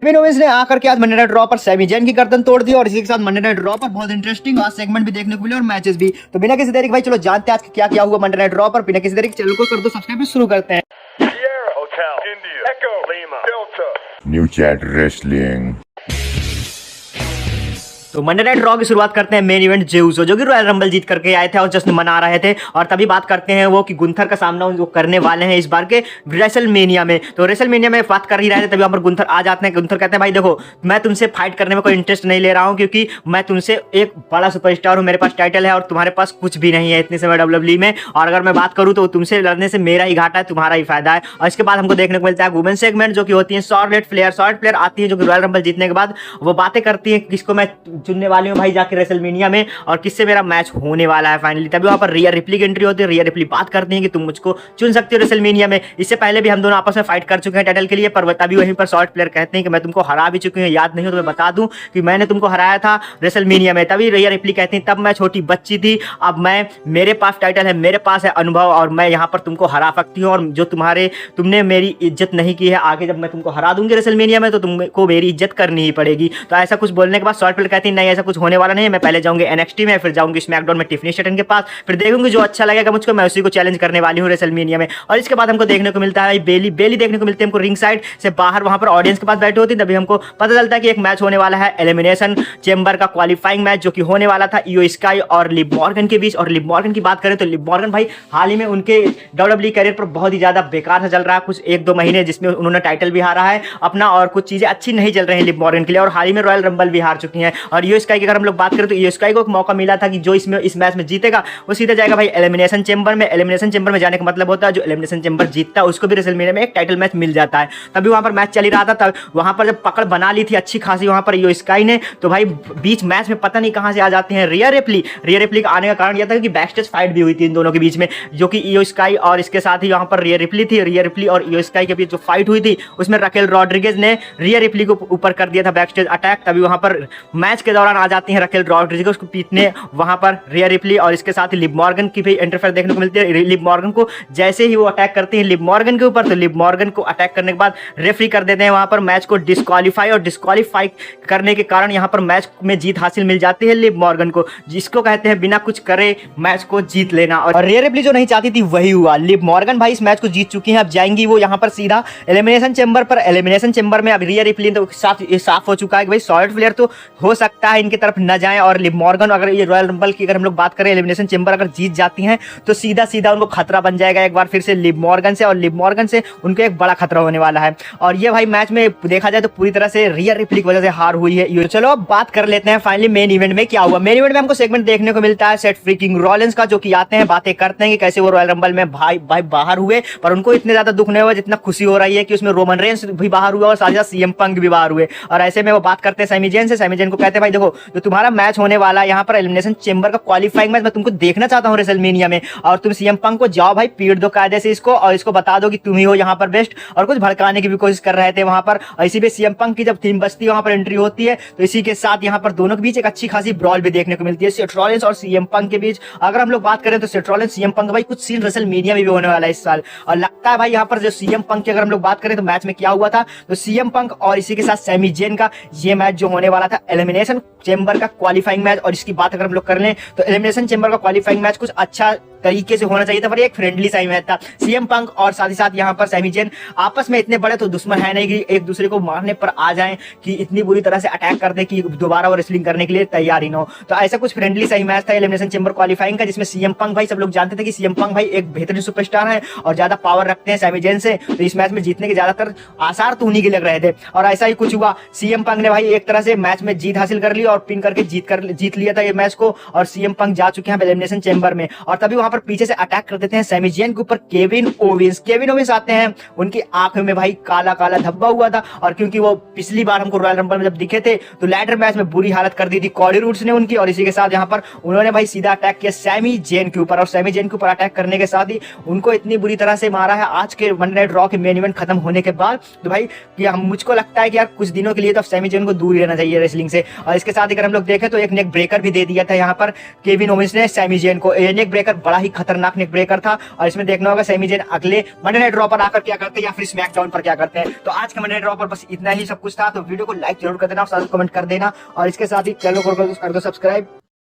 Kevin Owens ने आकर के आज मंडे नाइट रॉ पर सैमी जैन की गर्दन तोड़ दी और इसी के साथ मंडे नाइट रॉ पर बहुत इंटरेस्टिंग आज सेगमेंट भी देखने को मिले और मैचेस भी। तो बिना किसी देरी के भाई चलो जानते हैं आज क्या क्या हुआ मंडे नाइट रॉ पर। बिना किसी देरी के चैनल को कर दो सब्सक्राइब, शुरू करते हैं। New Chat Wrestling। तो मंडे नाइट रॉ की शुरुआत करते हैं मेन इवेंट जे उसो जो कि रॉयल रंबल जीत करके आए थे और जश्न मना रहे थे। और तभी बात करते हैं वो कि गुंथर का सामना वो करने वाले हैं इस बार के रेसलमेनिया में। तो रेसलमेनिया में बात कर ही रहे थे तभी वहाँ पर गुंथर आ जाते हैं। गुंथर कहते हैं भाई देखो मैं तुमसे फाइट करने में कोई इंटरेस्ट नहीं ले रहा हूँ क्योंकि मैं तुमसे एक बड़ा सुपरस्टार हूँ, मेरे पास टाइटल है और तुम्हारे पास कुछ भी नहीं है इतने समय डब्ल्यूडब्ल्यूई में। और अगर मैं बात करूँ तो तुमसे लड़ने से मेरा ही घाटा है, तुम्हारा ही फायदा है। और इसके बाद हमको देखने को मिलता है वुमेन सेगमेंट जो कि होती है शॉर्ट प्लेयर आती है जो कि रॉयल रंबल जीतने के बाद वो बातें करती है किसको मैं चुनने वाली हूँ भाई जाके रेसलमेनिया में और किससे मेरा मैच होने वाला है फाइनली। तभी वहां पर रिया रिप्ली की एंट्री होती है। रिया रिप्ली बात करती है कि तुम मुझको चुन सकते हो रेसलमेनिया में। इससे पहले भी हम दोनों आपस में फाइट कर चुके हैं टाइटल के लिए, पर तभी वहीं पर शॉर्ट प्लेयर कहते हैं कि मैं तुमको हरा भी चुकी हूँ, याद नहीं हो तो मैं बता दूं कि मैंने तुमको हराया था रेसलमेनिया में। तभी रिया रिप्ली कहती है तब मैं छोटी बच्ची थी, अब मैं मेरे पास टाइटल है, मेरे पास है अनुभव और मैं यहाँ पर तुमको हरा सकती हूँ। और जो तुमने मेरी इज्जत नहीं की है, आगे जब मैं तुमको हरा दूंगी रेसलमेनिया में तो तुमको मेरी इज्जत करनी ही पड़ेगी। तो ऐसा कुछ बोलने के बाद शॉर्ट प्लेयर कहती है नहीं ऐसा कुछ होने वाला नहीं है, मैं पहले जाऊंगी एनएक्सटी में, फिर जाऊंगी स्मैकडाउन में टिफनी स्ट्रैटन के पास, फिर देखूंगी जो अच्छा लगेगा मुझको मैं उसी को चैलेंज करने वाली हूँ रेसलमेनिया में। और इसके बाद हमको देखने को मिलता है बेली देखने को मिलती है हमको रिंग साइड से बाहर वहां पर ऑडियंस के पास बैठी होती है। तभी हमको पता चलता है कि एक मैच होने वाला है एलिमिनेशन चेंबर का क्वालिफाइंग मैच जो कि होने वाला था इयो स्काई और लिव मॉर्गन के बीच। और लिव मॉर्गन की बात करें तो लिव मॉर्गन भाई हाल ही में उनके डब्ल्यूडब्ल्यूई कैरियर पर बहुत ही ज्यादा बेकार से चल रहा है कुछ 1-2 महीने, जिसमें उन्होंने टाइटल भी हारा है अपना और कुछ चीजें अच्छी नहीं चल रही हैं लिव मॉर्गन के लिए और हाल ही में रॉयल रंबल भी हार चुकी हैं। और इयो स्काई की अगर हम लोग बात करें तो इयो स्काई को एक मौका मिला था कि जो इस मैच में जीतेगा वो सीधे जाएगा भाई एलिमिनेशन चेंबर में। एलिमिनेशन चेंबर में जाने का मतलब होता है जो एलिमिनेशन चेंबर जीतता है उसको भी रेसलमेनिया में एक टाइटल मैच मिल जाता है। तभी वहां पर मैच चल ही रहा था, तब वहां पर जब पकड़ बना ली थी अच्छी खासी वहां पर इयो स्काई ने, तो भाई बीच मैच में पता नहीं कहां से आ जाते हैं रिया रिप्ली का आने का कारण यह था कि बैकस्टेज फाइट भी हुई थी इन दोनों के बीच में जो कि इयो स्काई और इसके साथ ही वहां पर रिया रिप्ली और इयो स्काई के बीच जो फाइट हुई थी उसमें रकेल रॉड्रिगेज ने रिया रिप्ली को ऊपर कर दिया था बैकस्टेज अटैक। तभी वहां पर मैच के दौरान आ जाती हैं रकेल रॉड्रिगेज उसको पीटने वहां पर रिया रिप्ली और इसके साथ ही लिव मॉर्गन की भी इंटरफेयर देखने को मिलती है। लिव मॉर्गन को जैसे ही वो अटैक करती है लिव मॉर्गन के ऊपर तो लिव मॉर्गन को अटैक करने के बाद रेफरी कर देते हैं वहां पर मैच को डिस्क्वालीफाई करने के कारण यहां पर मैच में जीत हासिल मिल जाती है लिव मॉर्गन को, जिसको कहते हैं बिना कुछ करे मैच को जीत लेना। और रिया रिप्ली जो नहीं चाहती थी वही हुआ। लिव मॉर्गन भाई इस मैच को जीत चुकी हैं, अब जाएंगी वो यहां पर सीधा एलिमिनेशन चेंबर पर। एलिमिनेशन चेंबर में अब रिया रिप्ली तो साफ हो चुका है कि भाई सॉलिड प्लेयर तो हो सकता है इनकी तरफ न जाए और लिव मॉर्गन अगर ये रॉयल रंबल की अगर हम लोग बात करें एलिमिनेशन चेंबर अगर जीत जाती हैं तो सीधा उनको खतरा बन जाएगा एक बार फिर से लिव मॉर्गन से, और लिव मॉर्गन से उनको एक बड़ा खतरा होने वाला है। और ये भाई मैच में देखा जाए तो पूरी तरह से रिया रिप्ली की वजह से हार हुई है। चलो अब बात कर लेते हैं फाइनली मेन इवेंट में क्या हुआ। मेन इवेंट में हमको सेगमेंट देखने को मिलता है सेट फ्रीकिंग रॉलिंस का जो कि आते हैं बातें करते हैं कि कैसे वो रॉयल रंबल में भाई बाहर हुए, पर उनको इतने ज्यादा दुख नहीं हुआ जितना खुशी हो रही है कि उसमें रोमन रेंस भी बाहर हुए और साथ ही सीएम पंक भी बाहर हुए। और ऐसे में वो बात करते हैं सैमी जैन से। सैमी जैन को कहते हैं भाई देखो जो तुम्हारा मैच होने वाला है यहाँ पर एलिमिनेशन चेंबर का क्वालिफाइंग मैच मैं तुमको देखना चाहता हूँ रेसलमेनिया में, और तुम सीएम पंक को जाओ भाई पीट दो कायदे से इसको और इसको बता दो कि तुम ही हो यहाँ पर बेस्ट। और कुछ भड़काने की भी कोशिश कर रहे थे वहां पर। इसी पे सीएम पंक की जब थीम बजती है वहां पर एंट्री होती है तो इसी के साथ यहाँ पर दोनों के बीच एक अच्छी खासी ब्रॉल भी देखने को मिलती है सेथ रॉलिंस और सीएम पंक के बीच। अगर हम लोग बात करें तो सेथ रॉलिंस सीएम पंक भाई कुछ सीन रेसलमेनिया में भी होने वाला है इस साल। और लगता है भाई यहाँ पर जो सीएम पंक की अगर हम लोग बात करें तो मैच में क्या हुआ था तो सीएम पंक और इसी के साथ सैमी जैन का ये मैच जो होने वाला था एलिमिनेशन चेंबर का क्वालिफाइंग मैच। और इसकी बात अगर हम लोग कर लें तो एलिमिनेशन चेंबर का क्वालिफाइंग मैच कुछ अच्छा तरीके से होना चाहिए था, पर एक फ्रेंडली सा मैच था। सीएम पंक और साथ ही साथ यहाँ पर सैमी जैन आपस में इतने बड़े तो दुश्मन है नहीं कि एक दूसरे को मारने पर आ जाएं कि इतनी बुरी तरह से अटैक कर दे कि दोबारा वो रेसलिंग करने के लिए तैयार ही ना हो। तो ऐसा कुछ फ्रेंडली सा मैच था एलिमिनेशन चेंबर क्वालिफाइंग का, जिसमें सीएम पंक भाई सब लोग जानते थे कि सीएम पंक भाई एक बेहतरीन सुपरस्टार है और ज्यादा पावर रखते हैं सैमी जैन से, तो इस मैच में जीतने के ज्यादातर आसार तो उन्हीं के लग रहे थे। और ऐसा ही कुछ हुआ, सीएम पंक ने भाई एक तरह से मैच में जीत हासिल कर ली और पिन करके जीत लिया था ये मैच को, और सीएम पंक जा चुके हैं एलिमिनेशन चेंबर में। और तभी वहां पर पीछे से अटैक कर देते हैं सैमी जैन के ऊपर केविन ओवेंस आते हैं। उनकी आंखों में भाई काला धब्बा हुआ था, और क्योंकि वो पिछली बार हमको रॉयल रंबल में जब दिखे थे तो लैडर मैच में बुरी हालत कर दी थी कॉडी रूड्स ने उनकी। और इसी के साथ यहाँ पर उन्होंने भाई सीधा अटैक किया सैमी जैन के ऊपर, और सैमी जैन के ऊपर अटैक करने के साथ ही उनको इतनी बुरी तरह से मारा है आज के मंडे नाइट रॉ के मेन इवेंट खत्म होने के बाद। तो भाई कि मुझको लगता है कि यार कुछ दिनों के लिए तो सैमी जैन को दूर ही रहना चाहिए रेसलिंग से। और इसके साथ अगर हम लोग देखें तो एक नेक ब्रेकर भी दे दिया था यहाँ पर केविन ओवेंस ने सैमी जैन को। नेक ब्रेकर बड़ा बड़ा ही खतरनाक नेक ब्रेकर था। और इसमें देखना होगा सैमी ज़ेन अगले मंडे नाइट रॉ पर आकर क्या करते हैं या फिर स्मैकडाउन पर क्या करते हैं। तो आज के मंडे नाइट रॉ पर बस इतना ही सब कुछ था। तो वीडियो को लाइक जरूर कर देना, कमेंट कर देना और इसके साथ ही चैनल को कर दो सब्सक्राइब।